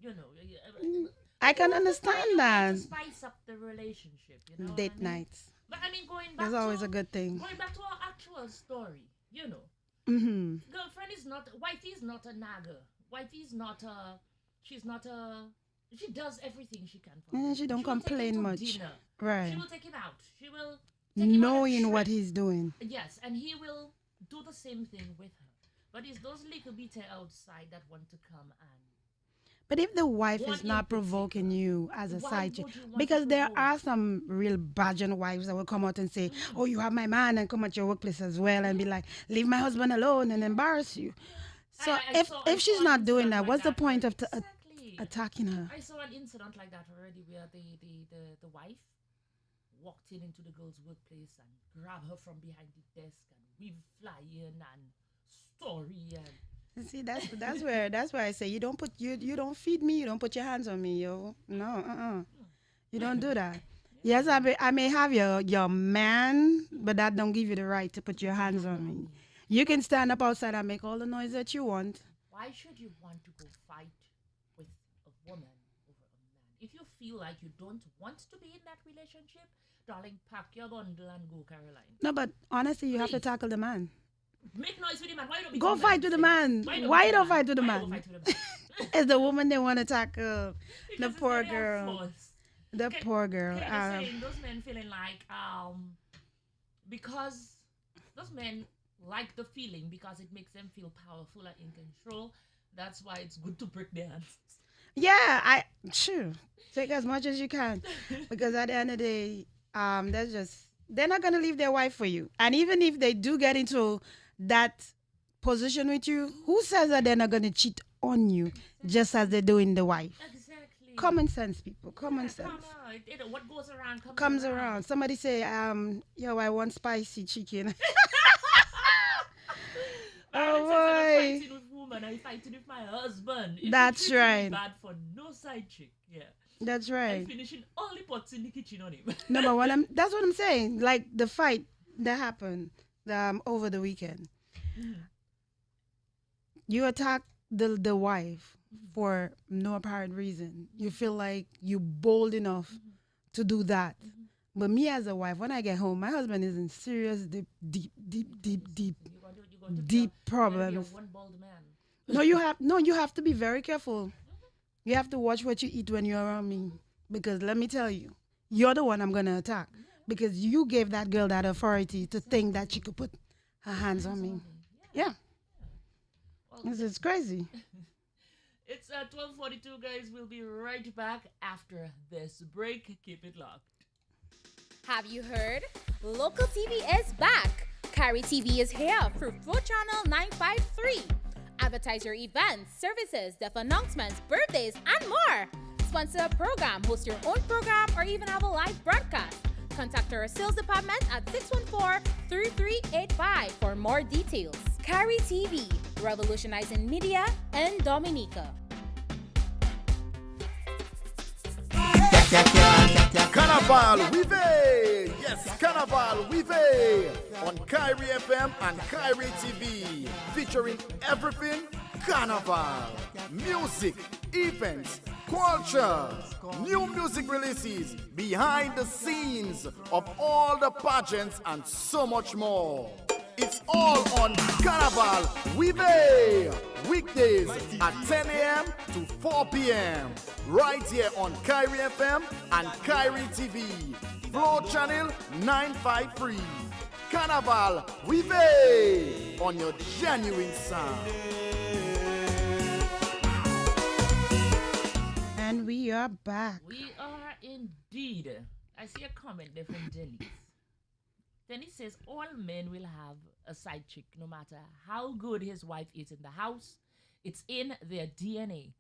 you know. I can understand that. Spice up the relationship, you know. Date nights. But I mean, going back that's always a good thing. Going back to our actual story, you know. Girlfriend is not, wifey is not a nagger. Wifey is not a, she's not a, She does everything she can for him. And she don't will take him complain to much. dinner. Right. She will take him out. She will take him on a Knowing what trip. he's doing. Yes, and he will do the same thing with her. But it's those little bit outside that want to come and. But if the wife One is not in particular, provoking you as a why side chick, would you want because to there provoke? are some real badging wives that will come out and say, "Oh, you have my man," and come at your workplace as well and be like, "Leave my husband alone," and embarrass you. So I saw if she's an not doing incident that, like what's the that point of already. attacking her? I saw an incident like that already where the wife walked into the girl's workplace and grabbed her from behind the desk and weave flying and story and You see, that's where I say you don't feed me, you don't put your hands on me, yo. No, you don't do that. Yes, I may have your man, but that don't give you the right to put your hands on me. You can stand up outside and make all the noise that you want. why should you want to go fight with a woman over a man? If you feel like you don't want to be in that relationship, darling, pack your bundle and go, Caroline. No, but honestly, you have to Please. tackle the man. Make noise with the man. Why don't Go fight with the man. Why you don't fight with the man? It's the woman they want to tackle. The poor girl. The poor girl. Saying those men feeling like because those men like the feeling because it makes them feel powerful and in control. That's why it's good to break their hands. Yeah, take as much as you can, because at the end of the day, they're not gonna leave their wife for you. And even if they do get into that position with you, who says that they're not gonna cheat on you just as they're doing the wife? Exactly. Common sense, people. Common sense. What goes around comes around. Somebody say, yo, I want spicy chicken. Oh boy. Fighting with woman, I'm fighting with my husband. That's right. Bad for no side chick. Yeah. That's right. I'm finishing all the pots in the kitchen on him. No, but that's what I'm saying. Like the fight that happened over the weekend. Mm-hmm. You attack the wife for no apparent reason. You feel like you're bold enough to do that. Mm-hmm. But me as a wife, when I get home, my husband is in serious, deep problems. One bald man. You have to be very careful. You have to watch what you eat when you're around me, because let me tell you, you're the one I'm gonna attack, because you gave that girl that authority to think that she could put her hands on me. Yeah. Well, this is crazy. It's 12:42, guys. We'll be right back after this break. Keep it locked. Have you heard? Local TV is back. Carry TV is here through Flow Channel 953. Advertise your events, services, deaf announcements, birthdays, and more. Sponsor a program, host your own program, or even have a live broadcast. Contact our sales department at 614-3385 for more details. Carry TV, revolutionizing media in Dominica. Carnival Vive! Yes, Carnival Vive! On Kyrie FM and Kyrie TV. Featuring everything Carnival. Music, events, culture, new music releases, behind the scenes of all the pageants and so much more. It's all on Carnival Vive! Weekdays at 10 a.m. to 4 p.m. Right here on Kyrie FM and Kyrie TV. Flow Channel 953. Carnival Vive! On your genuine sound. And we are back. We are indeed. I see a comment there from Denise. Denise says all men will have a side chick no matter how good his wife is in the house. It's in their DNA.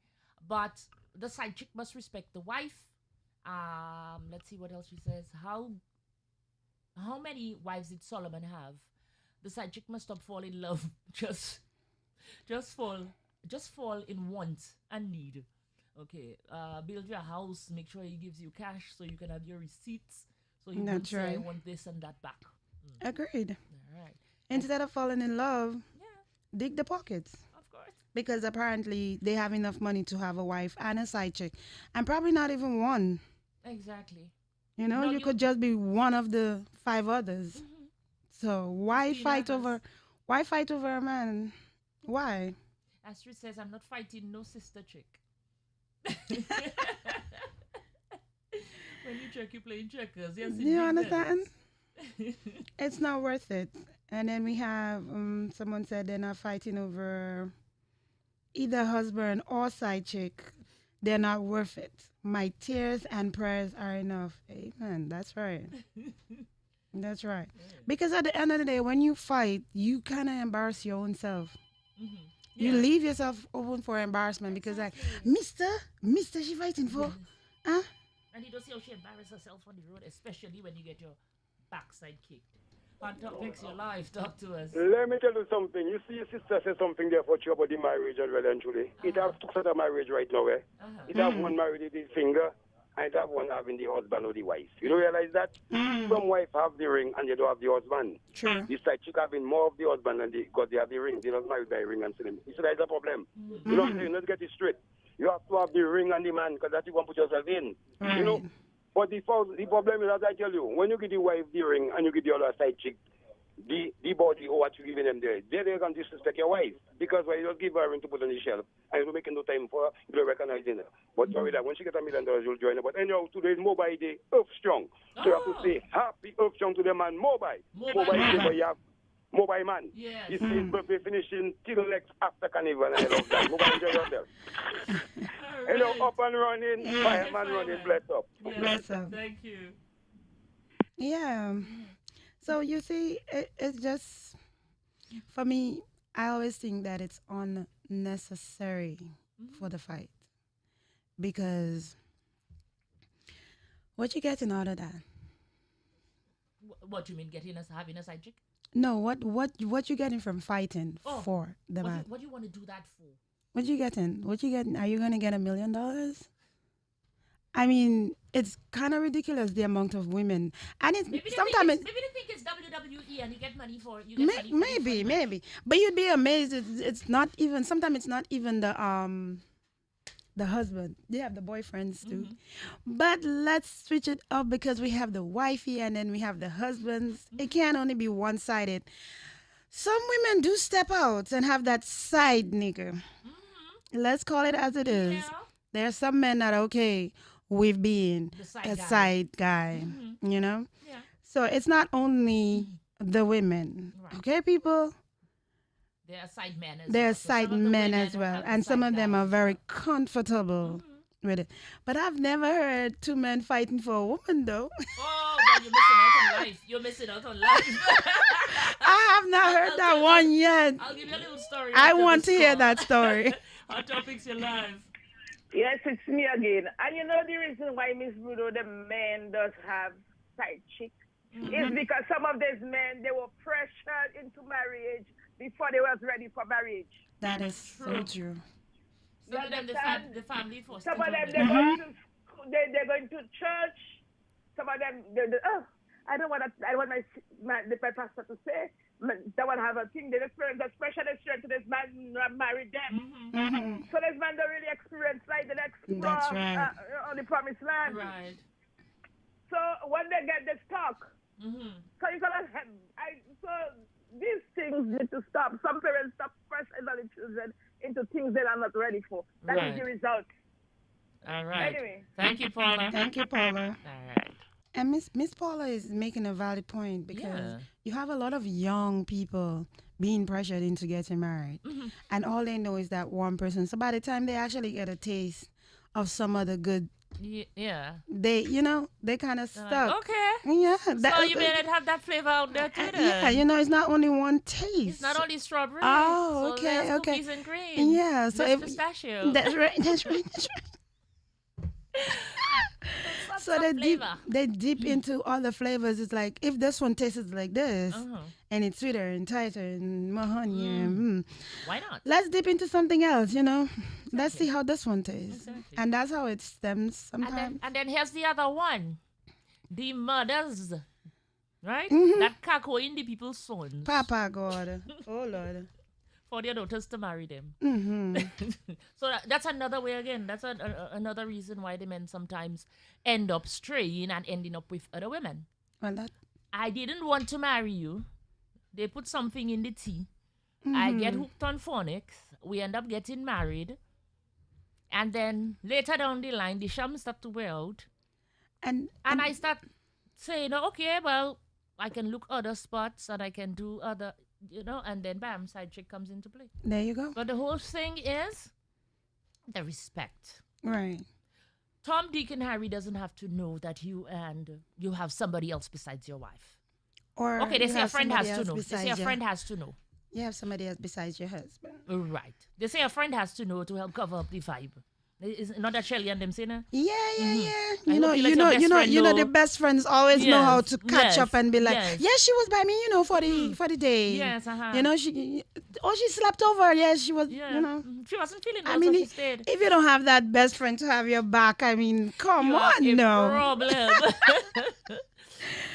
But the side chick must respect the wife. Let's see what else she says. How many wives did Solomon have? The side chick must stop falling in love. Just fall in want and need. Okay. Build your house. Make sure he gives you cash so you can have your receipts. So you can say, I want this and that back. Agreed. All right. Instead of falling in love, dig the pockets. Of course. Because apparently they have enough money to have a wife and a side chick. And probably not even one. Exactly. You know, you could just be one of the 5 others. Mm-hmm. So why fight over a man? Why? Astrid says, I'm not fighting no sister chick. When you check, you're playing checkers. Yes, Do you indeed, understand? Dennis. It's not worth it. And then we have someone said they're not fighting over either husband or side chick. They're not worth it. My tears and prayers are enough. Amen. That's right. That's right. Because at the end of the day, when you fight, you kind of embarrass your own self. Mm-hmm. You leave yourself open for embarrassment because, like, Mister, she fighting for, huh? And you don't see how she embarrassed herself on the road, especially when you get your backside kicked. Hot topics, your life. Talk to us. Let me tell you something. You see, your sister said something there for you about the marriage as well, and truly. It has two sets of marriage right now, eh? It have one married with his finger, and it have one having the husband or the wife. You don't realize that? Some wife have the ring, and they don't have the husband. True. This side chick having more of the husband, and because they have the ring. They don't marry by ring and film. You see, that's a problem. You know what I'm saying? Let's get it straight. You have to have the ring and the man, because that's what you want to put yourself in. You know? But the problem is, as I tell you, when you give the wife the ring and you give the other side chick the body or what you giving them there, they're going to disrespect your wife. Because when you just give her a ring to put on the shelf and you're making no time for her, you don't recognize her. But sorry that when she gets $1 million, you'll join her. But anyhow, today's mobile day, Earth Strong. So you have to say happy Earth Strong to the man, mobile. Mobile day where you have mobile man. Yes. You see his birthday finishing till next after carnival, and I love that. Mobile, enjoy yourself. Hello, up and running, fireman running, bless up. Yes. Bless up. Thank you. Yeah. So you see, it's just, for me, I always think that it's unnecessary for the fight. Because what you getting out of that? What you mean, having a side chick? No, what you getting from fighting for the man? What do you want to do that for? What you getting? What you getting? Are you gonna get $1 million? I mean, it's kind of ridiculous the amount of women, and it's sometimes maybe they think it's WWE and you get money for it. Maybe, but you'd be amazed. It's not even. Sometimes it's not even the husband. They have the boyfriends too. But let's switch it up because we have the wifey and then we have the husbands. It can't only be one-sided. Some women do step out and have that side nigger. Let's call it as it is. Yeah. There are some men that okay, we've been a side guy, you know? Yeah. So it's not only the women. Right. Okay, people? There are side men as well. There are So side some of the men women as well. have And some side of them guys. are very comfortable with it. But I've never heard two men fighting for a woman, though. Oh, well, you're missing out on life. You're missing out on life. I have not heard that one yet. I'll give you a little story. I after want to this hear call. that story. Our topics are live. Yes, it's me again. And you know the reason why, Miss Bruno, the men does have side chick is because some of these men, they were pressured into marriage before they was ready for marriage. That is so true. Some of them, the family forced Some of them, it they're on going to they're going to church. Some of them, I don't want my pastor to say. They want to have a thing. They experience a special experience to this man married them. So this man don't really experience like the next That's right. on the promised land. Right. So when they get this talk, so you gotta so these things need to stop. Some parents stop pressuring the children into things they are not ready for. That is the result. All right. Anyway. Thank you, Paula. Thank you, Paula. All right. And Miss Paula is making a valid point because you have a lot of young people being pressured into getting married. And all they know is that one person. So by the time they actually get a taste of some of the good, they kind of stuck. Like, okay. Yeah. So you may not have that flavor out there too then. Yeah, it's not only one taste. It's not only strawberry. Oh, so okay, there's okay. cookies and cream. Yeah, so there's pistachio. That's right. So they deep into all the flavors. It's like if this one tastes like this, and it's sweeter and tighter and more honey. Why not? Let's dip into something else. Let's see how this one tastes. Exactly. And that's how it stems sometimes. And then here's the other one, the mothers, right? That cackle in the people's sons. Papa God, oh Lord. For their daughters to marry them. So that's another way again. That's another reason why the men sometimes end up straying and ending up with other women. Well, I didn't want to marry you. They put something in the tea. I get hooked on phonics. We end up getting married. And then later down the line, the sham start to wear out. And I start saying, okay, well, I can look other spots and I can do other, and then bam, side chick comes into play. There you go. But the whole thing is the respect. Right. Tom, Dick, and Harry doesn't have to know that you have somebody else besides your wife. Or okay, they you say a have friend has somebody to else know. They say a besides friend has to know. You have somebody else besides your husband. Right. They say a friend has to know to help cover up the vibe. Is not that Shelly and them saying that? Yeah. I You know, hope you let your best friend know. the best friends always know how to catch Yes, up and be like, yes. yeah, she was by me, for the day. Yes, uh-huh. She slept over. Yes, she was. Yeah. She wasn't feeling well, I mean, so she stayed. if you don't have that best friend to have your back, I mean, come You on, have a no. problem.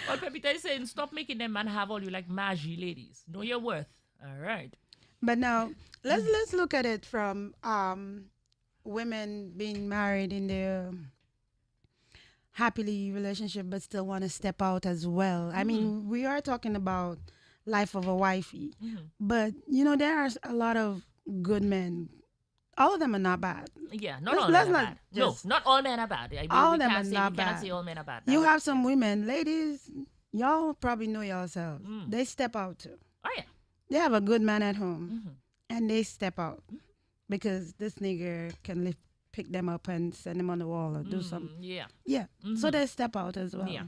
Well, Pepita is saying, stop making them man have all you like Maggie ladies. Know your worth. All right. But now let's look at it from women being married in their happily relationship, but still want to step out as well. I mean, we are talking about life of a wifey, but there are a lot of good men. All of them are not bad. Yeah, not all men are bad. No, not all men are bad. All we them can't are say, not we bad. cannot say all men are bad. You have some women, ladies, y'all probably know yourselves. They step out too. Oh, yeah. They have a good man at home, and they step out because this nigga can pick them up and send them on the wall or do something. Yeah. Yeah. So they step out as well. Yeah.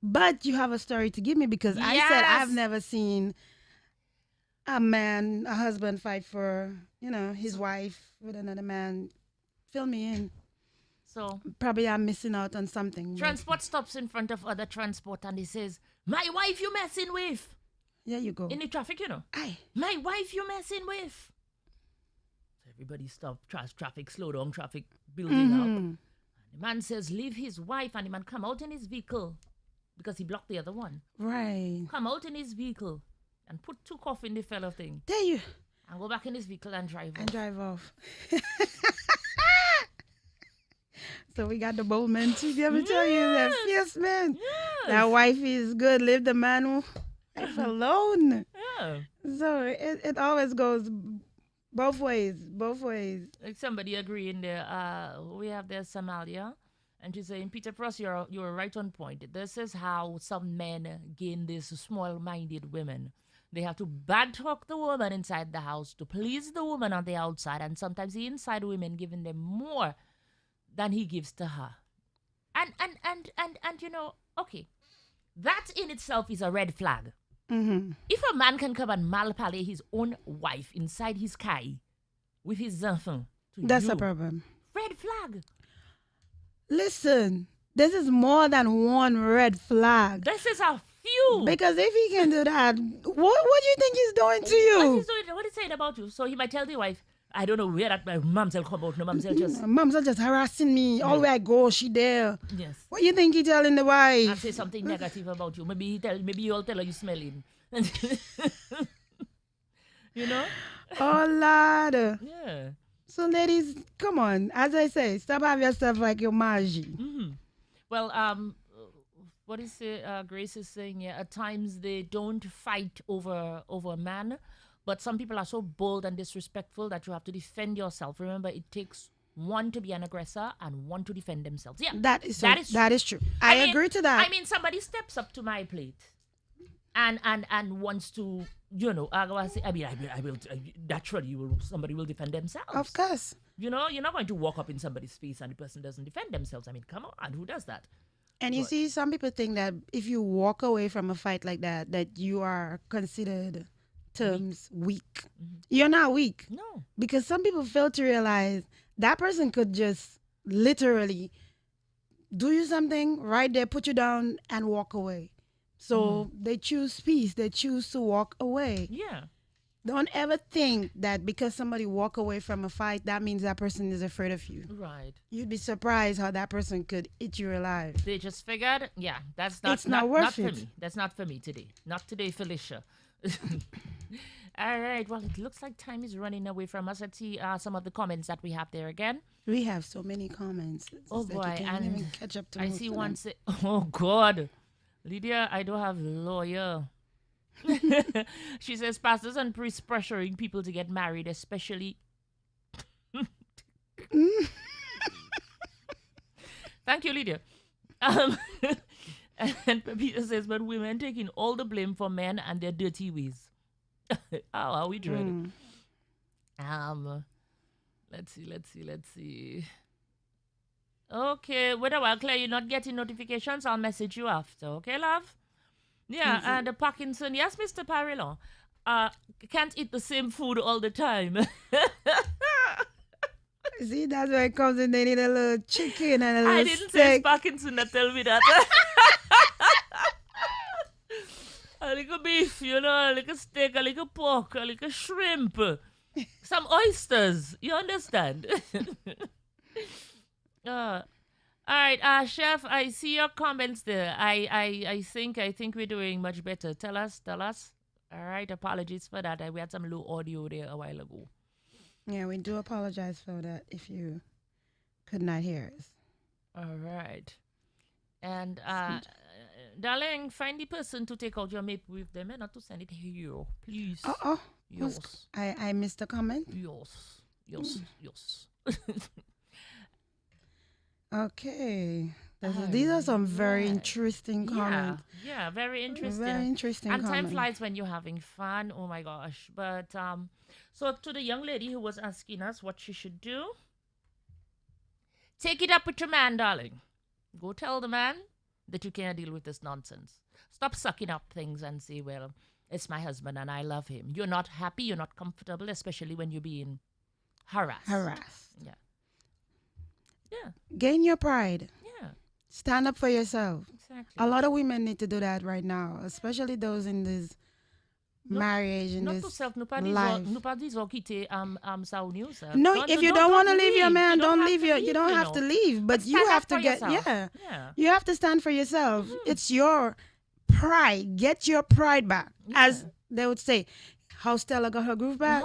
But you have a story to give me because I said I've never seen a husband fight for, his wife with another man. Fill me in. So probably I'm missing out on something. Transport stops in front of other transport and he says, my wife you messing with. There you go. In the traffic, Aye. My wife you messing with. So everybody stop, traffic, slow down, traffic building up. And the man says, leave his wife, and the man come out in his vehicle because he blocked the other one. Right. Come out in his vehicle and put 2 coffee in the fellow thing. There you. And go back in his vehicle and drive off. And drive off. So we got the bold men too. Let me tell you, that fierce man. Yes. That wife is good. Leave the man alone. Yeah. So it always goes both ways. Like somebody agreeing there. We have there Somalia, and she's saying, Peter Pross, you're right on point. This is how some men gain these small-minded women. They have to bad talk the woman inside the house to please the woman on the outside, and sometimes the inside women giving them more than he gives to her. And okay, that in itself is a red flag. If a man can come and malpale his own wife inside his car with his enfant, that's a problem. Red flag. Listen, this is more than one red flag. This is a few. Because if he can do that, what do you think he's doing to you? What is he saying about you? So he might tell the wife, I don't know where that my mamsel come out. No, mamsel just... Mamsel just harassing me. All where I go, she there. Yes. What do you think he telling the wife? I say something negative about you. Maybe you'll tell her you smelling. Oh, Lord. Yeah. So, ladies, come on. As I say, stop having yourself like your Maggie. Well, what is Grace is saying here? At times they don't fight over a man, but some people are so bold and disrespectful that you have to defend yourself. Remember, it takes one to be an aggressor and one to defend themselves. Yeah, that is true. I agree to that. I mean, somebody steps up to my plate and wants to, I will. Naturally, somebody will defend themselves. Of course. You're not going to walk up in somebody's face and the person doesn't defend themselves. I mean, come on, who does that? And you see, some people think that if you walk away from a fight like that you are considered terms weak. You're not weak. No. Because some people fail to realize that person could just literally do you something right there, put you down, and walk away. So they choose peace. They choose to walk away. Yeah. Don't ever think that because somebody walk away from a fight, that means that person is afraid of you. Right. You'd be surprised how that person could eat you alive. They just figured, yeah, that's It's not worth for it. me. That's not for me today. Not today, Felicia. All right. Well, it looks like time is running away from us. Let's see some of the comments that we have there again. We have so many comments. Oh, It's boy. like you can't And even catch up to I most see of one them. say, oh, God. Lydia, I don't have lawyer. She says pastors and priests pressuring people to get married, especially Thank you, Lydia. And Pepita says, but women taking all the blame for men and their dirty ways. How are we doing? Let's see. Okay, wait a while, Claire, you're not getting notifications. I'll message you after, okay, love? Yeah, and the Parkinson. Yes, Mr. Parillon. Can't eat the same food all the time. See, that's where it comes in. They need a little chicken and a little I didn't say steak. it's Parkinson that tell me that. A little beef, a little steak, a little pork, a little shrimp, some oysters. You understand? All right, Chef, I see your comments there. I think we're doing much better. Tell us. All right, apologies for that. We had some low audio there a while ago. Yeah, we do apologize for that if you could not hear us. All right. And, darling, find the person to take out your map with them and not to send it here, please. Yes. I missed the comment? Yes. Okay. These are some very interesting comments. Yeah, very interesting. Very interesting And comments. time flies when you're having fun. Oh, my gosh. But, so to the young lady who was asking us what she should do, take it up with your man, darling. Go tell the man that you can't deal with this nonsense. Stop sucking up things and say, well, it's my husband and I love him. You're not happy, you're not comfortable, especially when you're being harassed. Yeah. Gain your pride. Yeah. Stand up for yourself. Exactly. A lot of women need to do that right now, especially those in this marriage, in this life. No, if you don't want to leave your man, don't leave you don't have to leave, but you have to get you have to stand for yourself. It's your pride. Get your pride back. As they would say, how Stella got her groove back.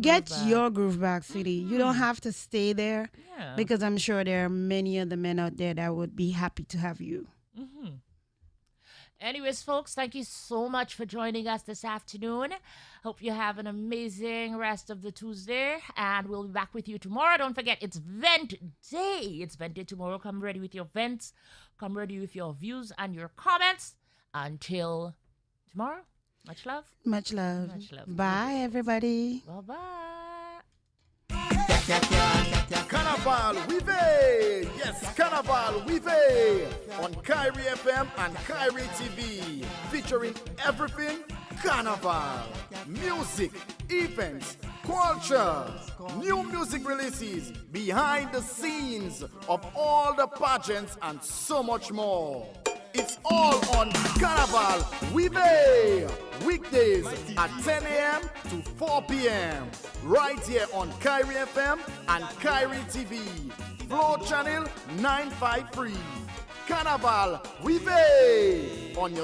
Get your groove back, sweetie. You don't have to stay there because I'm sure there are many other men out there that would be happy to have you. Anyways, folks, thank you so much for joining us this afternoon. Hope you have an amazing rest of the Tuesday, and we'll be back with you tomorrow. Don't forget, it's Vent Day. It's Vent Day tomorrow. Come ready with your vents. Come ready with your views and your comments. Until tomorrow, much love. Much love. Much love. Bye, everybody. Bye-bye. Carnival Vive! Yes, Carnival Vive! On Kyrie FM and Kyrie TV. Featuring everything Carnival. Music, events, culture, new music releases, behind the scenes of all the pageants and so much more. It's all on Carnival Vive! Weekdays at 10 a.m. to 4 p.m. Right here on Kyrie FM and Kyrie TV. Flow Channel 953. Carnival Vive! On your